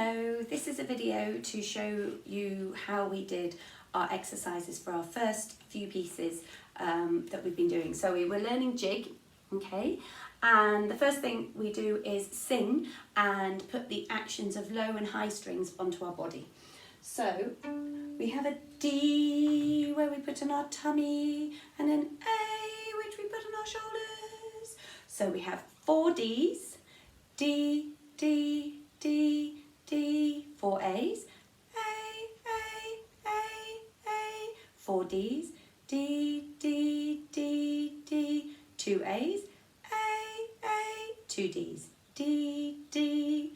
Hello, this is a video to show you how we did our exercises for our first few pieces that we've been doing. So we were learning jig, okay, and the first thing we do is sing and put the actions of low and high strings onto our body. So we have a D where we put on our tummy and an A which we put on our shoulders. So we have 4 Ds, D, D, D, D, 4 A's, A, 4 D's, D, D, D, D, 2 A's, A, 2 D's, D, D.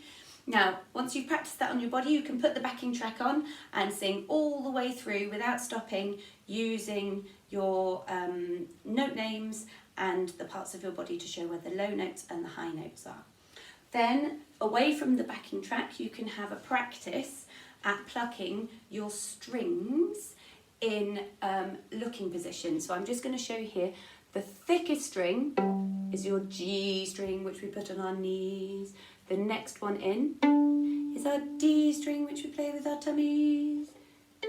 Now, once you've practiced that on your body, you can put the backing track on and sing all the way through without stopping, using your note names and the parts of your body to show where the low notes and the high notes are. Then, away from the backing track, you can have a practice at plucking your strings in looking position. So I'm just going to show you here, the thickest string is your G string, which we put on our knees. The next one in is our D string, which we play with our tummies. A,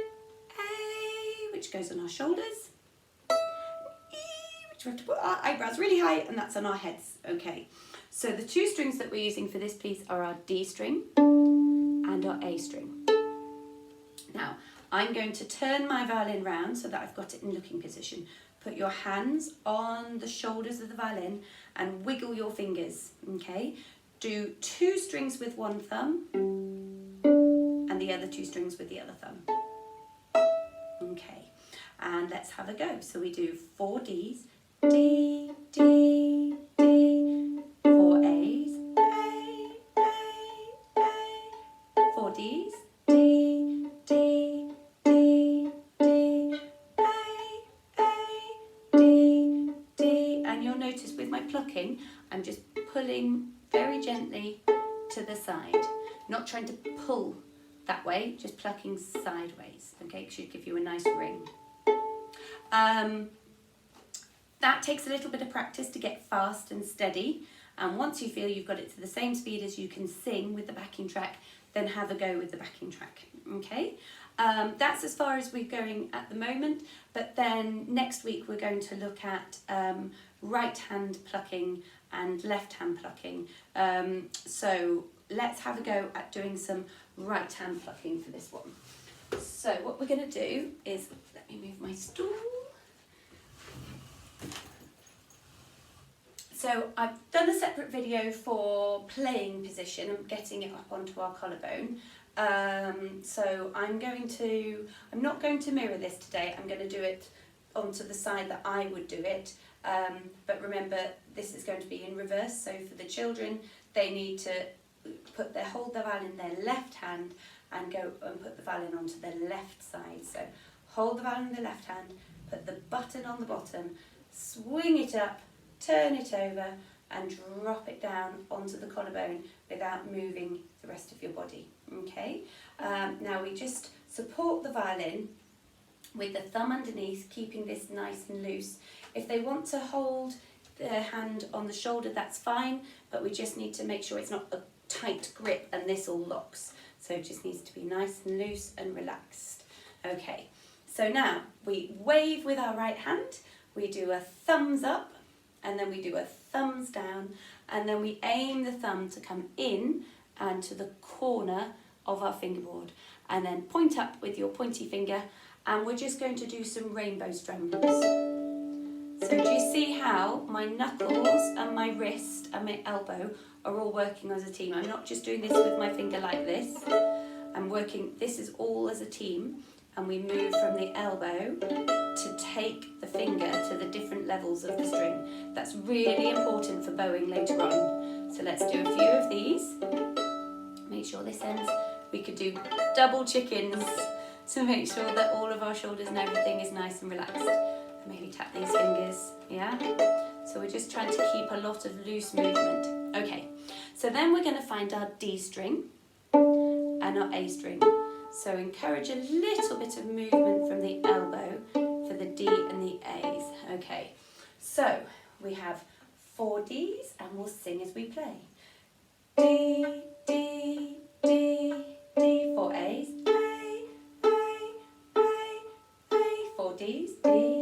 which goes on our shoulders. E, which we have to put our eyebrows really high, and that's on our heads. Okay. So the 2 strings that we're using for this piece are our D string and our A string. Now, I'm going to turn my violin round so that I've got it in looking position. Put your hands on the shoulders of the violin and wiggle your fingers, okay? Do 2 strings with one thumb and the other 2 strings with the other thumb. Okay, and let's have a go. So we do 4 D's, D, D, D, 4 A's, A, 4 D's, D, D, D, D, A, D, D. And you'll notice with my plucking, I'm just pulling very gently to the side, not trying to pull that way, just plucking sideways, okay, it should give you a nice ring. That takes a little bit of practice to get fast and steady, and once you feel you've got it to the same speed as you can sing with the backing track, then have a go with the backing track, okay? That's as far as we're going at the moment, but then next week we're going to look at right hand plucking and left hand plucking. So let's have a go at doing some right hand plucking for this one. So what we're going to do is, let me move my stool. So I've done a separate video for playing position and getting it up onto our collarbone. So I'm not going to mirror this today, I'm going to do it onto the side that I would do it. But remember, this is going to be in reverse, so for the children, they need to hold the violin in their left hand and go and put the violin onto their left side. So hold the violin in the left hand, put the button on the bottom, swing it up, turn it over and drop it down onto the collarbone without moving the rest of your body, okay? Now we just support the violin with the thumb underneath, keeping this nice and loose. If they want to hold their hand on the shoulder, that's fine, but we just need to make sure it's not a tight grip and this all locks. So it just needs to be nice and loose and relaxed. Okay, so now we wave with our right hand, we do a thumbs up, and then we do a thumbs down, and then we aim the thumb to come in and to the corner of our fingerboard, and then point up with your pointy finger, and we're just going to do some rainbow strums. So do you see how my knuckles and my wrist and my elbow are all working as a team? I'm not just doing this with my finger like this, I'm working, this is all as a team, and we move from the elbow to take the finger to the different levels of the string. That's really important for bowing later on. So let's do a few of these. Make sure this ends. We could do double chickens to make sure that all of our shoulders and everything is nice and relaxed. And maybe tap these fingers, yeah? So we're just trying to keep a lot of loose movement. Okay, so then we're going to find our D string and our A string. So encourage a little bit of movement from the elbow for the D and the A's. Okay, so we have 4 D's and we'll sing as we play. D, D, D, D's, D,